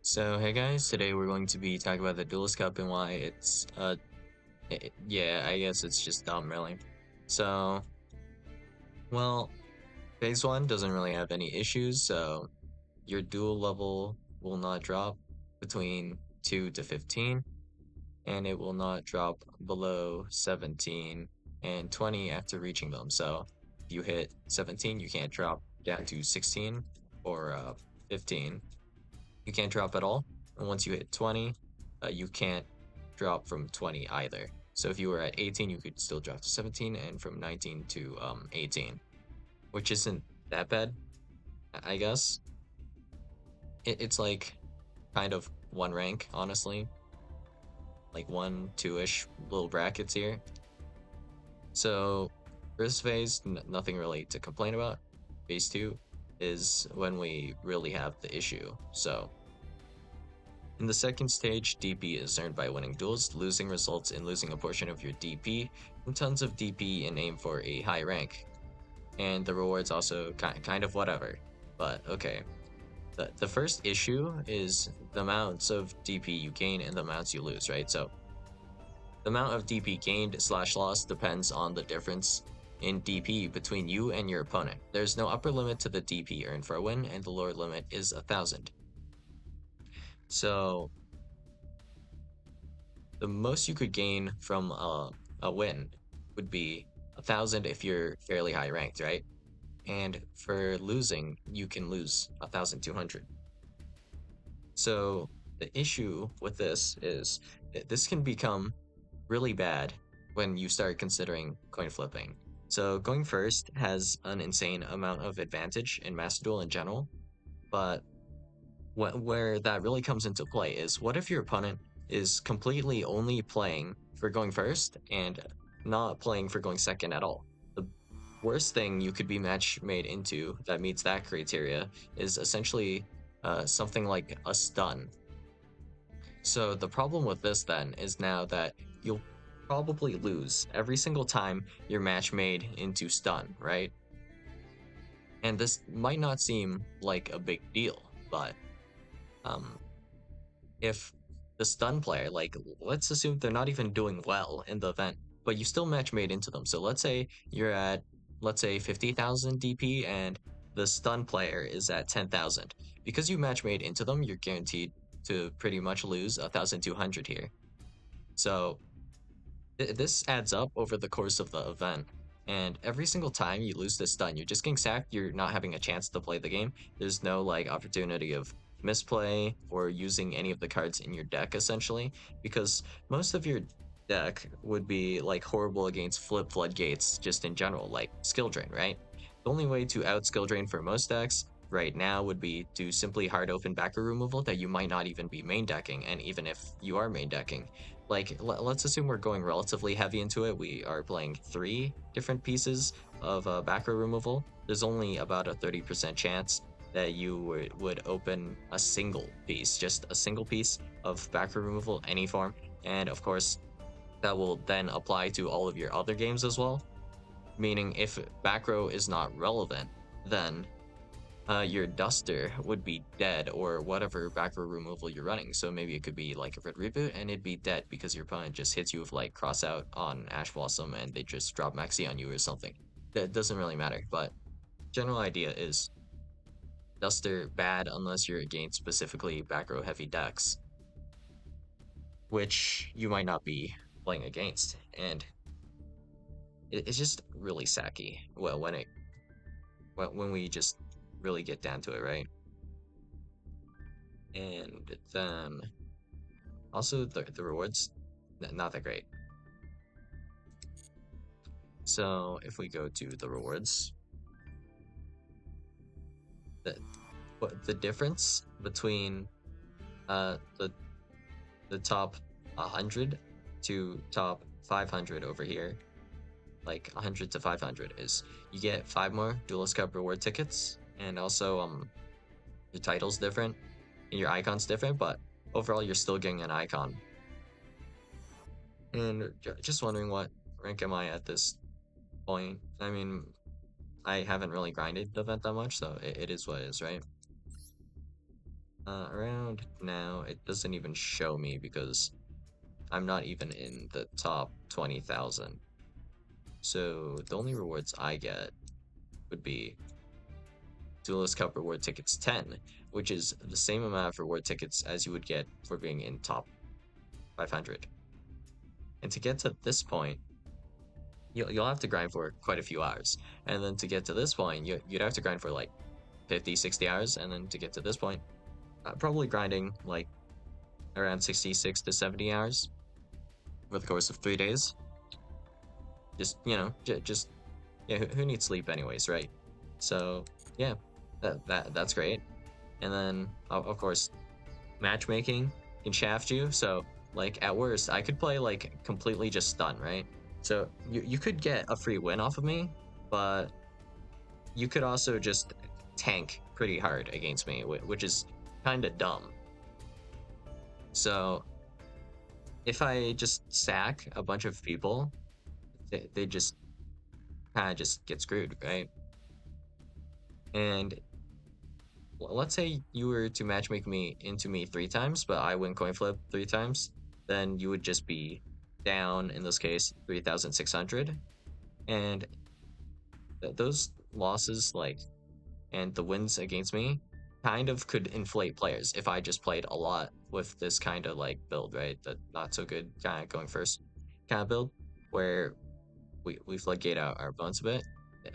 So hey guys, today we're going to be talking about the Duelist Cup and why yeah, I guess it's just dumb really. So, well, phase 1 doesn't really have any issues, so your duel level will not drop between 2 to 15, and it will not drop below 17 and 20 after reaching them. So if you hit 17, you can't drop down to 16 or 15. You can't drop at all. And once you hit 20, you can't drop from 20 either. So if you were at 18, you could still drop to 17, and from 19 to 18, which isn't that bad, I guess. It's like kind of one rank, honestly, like one, two-ish little brackets here. So first phase, nothing really to complain about. Phase 2 is when we really have the issue. So in the second stage, DP is earned by winning duels. Losing results in losing a portion of your DP and tons of DP and aim for a high rank. And the rewards also kind of whatever. But okay. The first issue is the amounts of DP you gain and the amounts you lose, right? So the amount of DP gained slash lost depends on the difference in DP between you and your opponent. There's no upper limit to the DP earned for a win, and the lower limit is 1,000. So the most you could gain from a win would be 1,000 if you're fairly high ranked, right? And for losing, you can lose 1,200. So the issue with this is this can become really bad when you start considering coin flipping. So going first has an insane amount of advantage in Master Duel in general, but where that really comes into play is what if your opponent is completely only playing for going first and not playing for going second at all? The worst thing you could be match made into that meets that criteria is essentially something like a stun. So the problem with this then is now that you'll probably lose every single time you're match made into stun, right? And this might not seem like a big deal, but um, if the stun player, like let's assume they're not even doing well in the event, but you still match made into them. So let's say you're at, let's say 50,000 DP and the stun player is at 10,000. Because you match made into them, you're guaranteed to pretty much lose 1,200 here. So this adds up over the course of the event. And every single time you lose this stun, you're just getting sacked, you're not having a chance to play the game. There's no like opportunity of misplay or using any of the cards in your deck essentially, because most of your deck would be like horrible against flip floodgates just in general, like skill drain, right? The only way to out skill drain for most decks right now would be to simply hard open backer removal that you might not even be main decking, and even if you are main decking, like let's assume we're going relatively heavy into it. We are playing 3 different pieces of back row removal. There's only about a 30% chance that you would open a single piece, just a single piece of back row removal, any form. And of course, that will then apply to all of your other games as well. Meaning if back row is not relevant, then your duster would be dead, or whatever back row removal you're running. So maybe it could be like a red reboot and it'd be dead because your opponent just hits you with like cross out on Ash Blossom and they just drop Maxi on you or something. That doesn't really matter, but general idea is duster bad unless you're against specifically back row heavy decks, which you might not be playing against. And it's just really sacky. Well, when we just really get down to it, right? And then also, the rewards, not that great. So if we go to the rewards, the the difference between uh the the top 100 to top 500 over here, like 100 to 500, is you get 5 more Duelist Cup reward tickets, and also your title's different and your icon's different, but overall you're still getting an icon. And just wondering what rank am I at this point? I mean, I haven't really grinded the event that much, so it is what it is, right? Around now, it doesn't even show me because I'm not even in the top 20,000. So the only rewards I get would be Duelist Cup reward tickets 10, which is the same amount of reward tickets as you would get for being in top 500. And to get to this point, you'll have to grind for quite a few hours. And then to get to this point, you'd have to grind for like 50, 60 hours. And then to get to this point, probably grinding like around 66 to 70 hours over the course of 3 days. Just, just, yeah, who needs sleep anyways, right? So, yeah, that's great. And then, of course, matchmaking can shaft you. So, like, at worst, I could play, like, completely just stun, right? So, you could get a free win off of me, but you could also just tank pretty hard against me, which is kind of dumb. So, if I just sack a bunch of people, they just kind of just get screwed, right? And let's say you were to matchmake me into me 3 times, but I win coin flip 3 times, then you would just be down, in this case, 3,600. And those losses, like, and the wins against me kind of could inflate players if I just played a lot with this kind of like build, right? The not so good kind of going first kind of build where we floodgate out our bones a bit.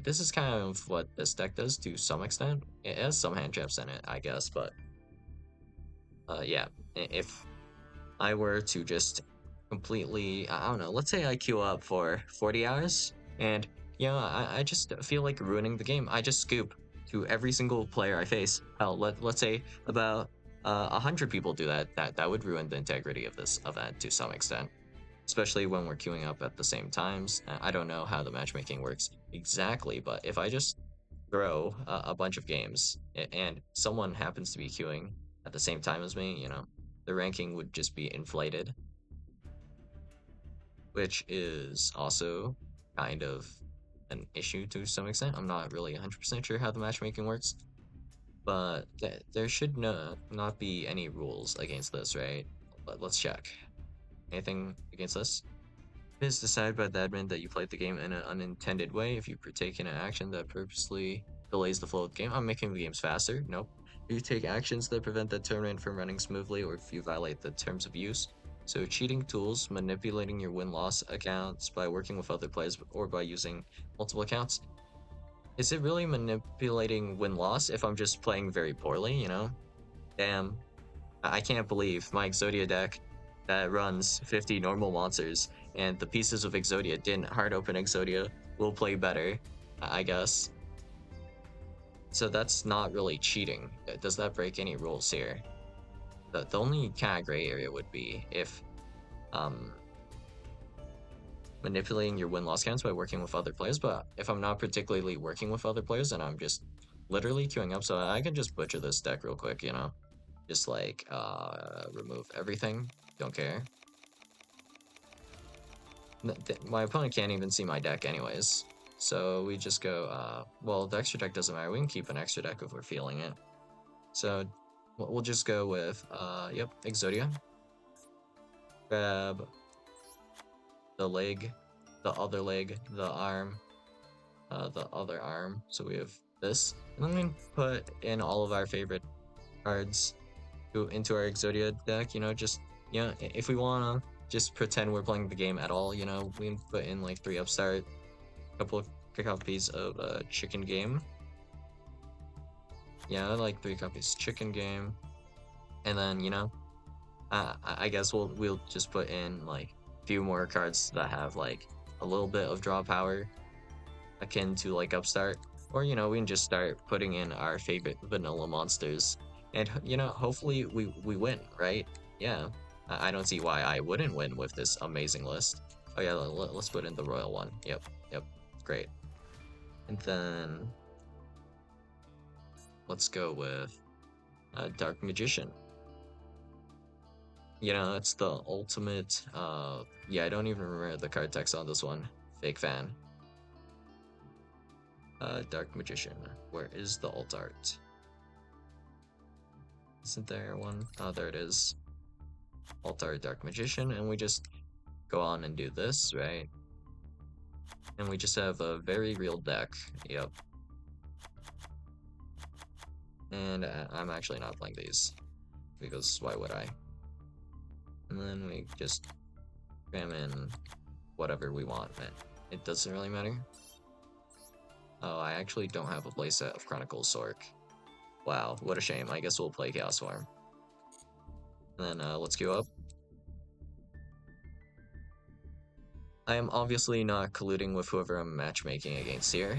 This is kind of what this deck does to some extent. It has some hand traps in it, I guess, but yeah, if I were to just completely, I don't know, let's say I queue up for 40 hours and, I just feel like ruining the game. I just scoop to every single player I face. Hell, let's say about 100 people do that. That would ruin the integrity of this event to some extent, especially when we're queuing up at the same times. I don't know how the matchmaking works exactly, but if I just throw a bunch of games and someone happens to be queuing at the same time as me, the ranking would just be inflated, which is also kind of an issue to some extent. I'm not really 100% sure how the matchmaking works, but there should not be any rules against this, right? Let's check. Anything against this? It is decided by the admin that you played the game in an unintended way. If you partake in an action that purposely delays the flow of the game, I'm making the games faster. Nope. If you take actions that prevent the tournament from running smoothly, or if you violate the terms of use. So, cheating tools, manipulating your win loss accounts by working with other players or by using multiple accounts. Is it really manipulating win loss if I'm just playing very poorly? Damn. I can't believe my Exodia deck that runs 50 normal monsters and the pieces of Exodia didn't hard open Exodia will play better, I guess. So that's not really cheating. Does that break any rules here? The only kind of gray area would be if um, manipulating your win-loss counts by working with other players, but if I'm not particularly working with other players and I'm just literally queuing up, so I can just butcher this deck real quick. Just like remove everything, don't care. My opponent can't even see my deck anyways. So we just go, well, the extra deck doesn't matter. We can keep an extra deck if we're feeling it. So we'll just go with, yep, Exodia. Grab the leg, the other leg, the arm, the other arm. So we have this. And then we put in all of our favorite cards into our Exodia deck, if we want to just pretend we're playing the game at all, we can put in like 3 upstart, a couple of copies of chicken game. Yeah, like 3 copies chicken game. And then, I guess we'll just put in like a few more cards that have like a little bit of draw power akin to like upstart. Or, we can just start putting in our favorite vanilla monsters. And, hopefully we win, right? Yeah. I don't see why I wouldn't win with this amazing list. Oh yeah, let's put in the royal one. Yep, great. And then let's go with Dark Magician. It's the ultimate, yeah, I don't even remember the card text on this one. Fake fan. Dark Magician. Where is the alt art? Isn't there one? Oh, there it is. Altar Dark Magician, and we just go on and do this, right? And we just have a very real deck. Yep. And I'm actually not playing these, because why would I? And then we just cram in whatever we want, man. It doesn't really matter. Oh, I actually don't have a playset of Chronicle Sork. Wow, what a shame. I guess we'll play Chaos Swarm. And then let's queue up. I am obviously not colluding with whoever I'm matchmaking against here.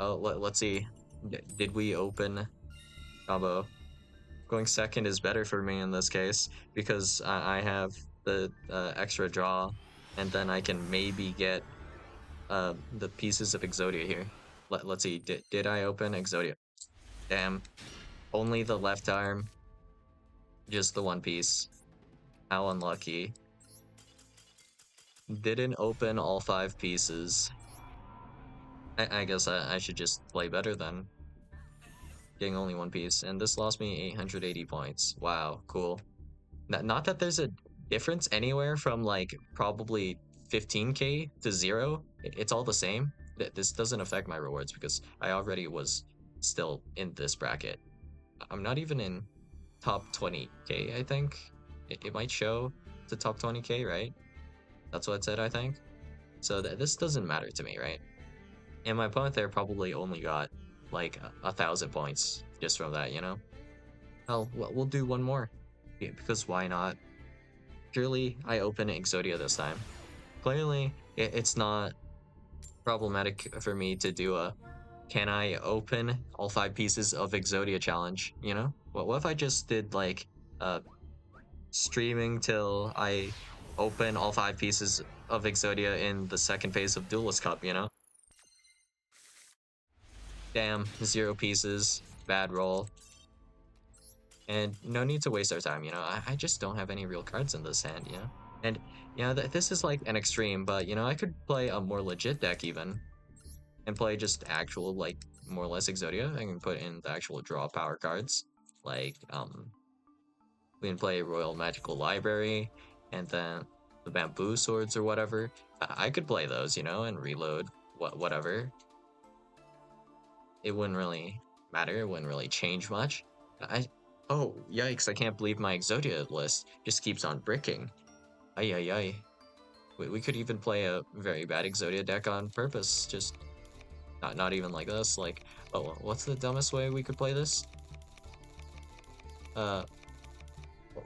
Oh, let's see. Did we open combo? Going second is better for me in this case because I have the extra draw, and then I can maybe get the pieces of Exodia here. Let's see. Did I open Exodia? Damn. Only the left arm. Just the one piece. How unlucky. Didn't open all 5 pieces. I guess I should just play better then. Getting only one piece. And this lost me 880 points. Wow, cool. Not that there's a difference anywhere from like probably 15k to 0. It's all the same. This doesn't affect my rewards because I already was still in this bracket. I'm not even in top 20k, I think. It might show the top 20k, right? That's what it said, I think. So this doesn't matter to me, right? And my opponent there probably only got like 1,000 points just from that, you know? Hell, we'll do one more. Yeah, because why not? Purely, I open Exodia this time. Clearly, it's not problematic for me to do a can I open all 5 pieces of Exodia challenge, you know? What if I just did like streaming till I open all 5 pieces of Exodia in the second phase of Duelist Cup, you know? Damn, 0 pieces, bad roll. And no need to waste our time, you know? I just don't have any real cards in this hand, you know? And, you know, this is like an extreme, but, you know, I could play a more legit deck even. And play just actual, like, more or less Exodia. I can put in the actual draw power cards. Like, we can play Royal Magical Library, and then the Bamboo Swords or whatever. I could play those, you know, and reload whatever. It wouldn't really matter. It wouldn't really change much. Oh, yikes, I can't believe my Exodia list just keeps on bricking. Ay, ay, ay. We could even play a very bad Exodia deck on purpose. Just not even like this. Like, oh, what's the dumbest way we could play this? Uh,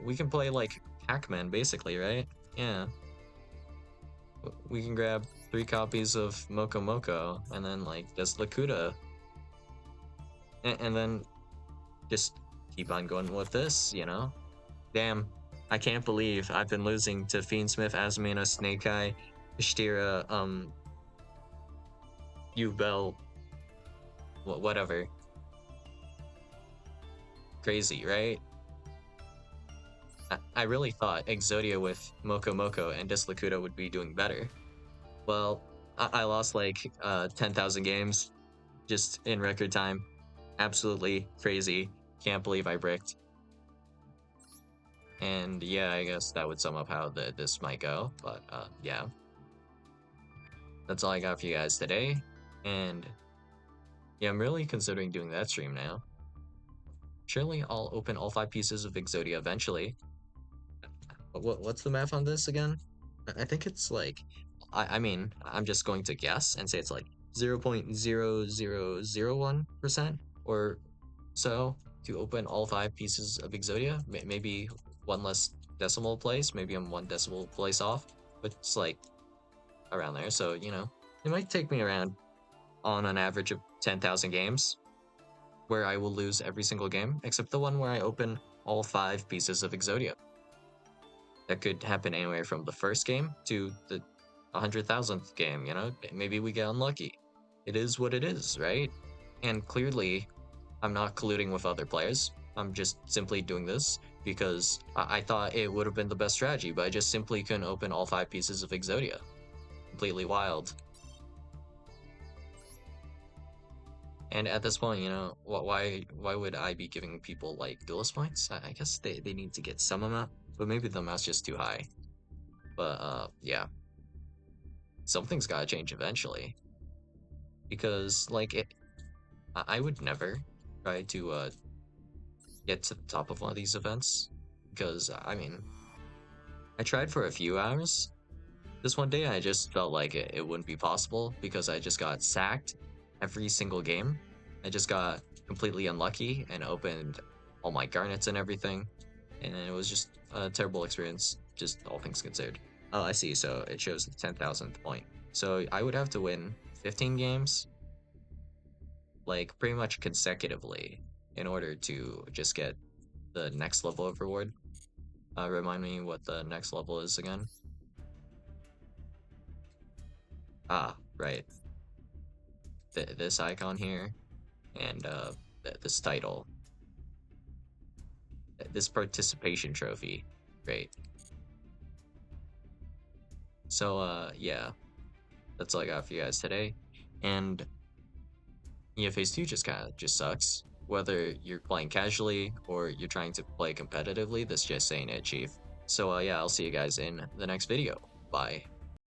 we can play like Pac-Man, basically, right? Yeah. We can grab 3 copies of Moko Moko, and then like just Lakuta. And then just keep on going with this, you know? Damn, I can't believe I've been losing to Fiendsmith, Azumina, Snake Eye, Ishtira, Ubel, whatever. Crazy, right? I really thought Exodia with Moko Moko and Dislakuta would be doing better. Well, I lost like 10,000 games just in record time. Absolutely crazy. Can't believe I bricked. And yeah, I guess that would sum up how this might go. But yeah, that's all I got for you guys today. And yeah, I'm really considering doing that stream now. Surely I'll open all 5 pieces of Exodia eventually. What's the math on this again? I think it's like, I mean, I'm just going to guess and say it's like 0.0001% or so to open all 5 pieces of Exodia. Maybe one less decimal place, maybe I'm 1 decimal place off, but it's like around there. So, you know, it might take me around on an average of 10,000 games where I will lose every single game, except the one where I open all 5 pieces of Exodia. That could happen anywhere from the first game to the 100,000th game, you know? Maybe we get unlucky. It is what it is, right? And clearly, I'm not colluding with other players. I'm just simply doing this because I thought it would have been the best strategy, but I just simply couldn't open all 5 pieces of Exodia. Completely wild. And at this point, you know, why would I be giving people like duelist points? I guess they need to get some amount, but maybe the amount's just too high. But yeah, something's gotta change eventually because like I would never try to get to the top of one of these events because I mean I tried for a few hours this one day. I just felt like it wouldn't be possible because I just got sacked every single game. I just got completely unlucky and opened all my garnets and everything, and it was just a terrible experience, just all things considered. Oh, I see. So it shows the 10,000th point. So I would have to win 15 games, like pretty much consecutively, in order to just get the next level of reward. Remind me what the next level is again. Ah, right. This icon here and this title, this participation trophy. Great. So yeah, that's all I got for you guys today. And yeah, phase two just kind of just sucks. Whether you're playing casually or you're trying to play competitively, this just ain't it, chief. So yeah, I'll see you guys in the next video. Bye.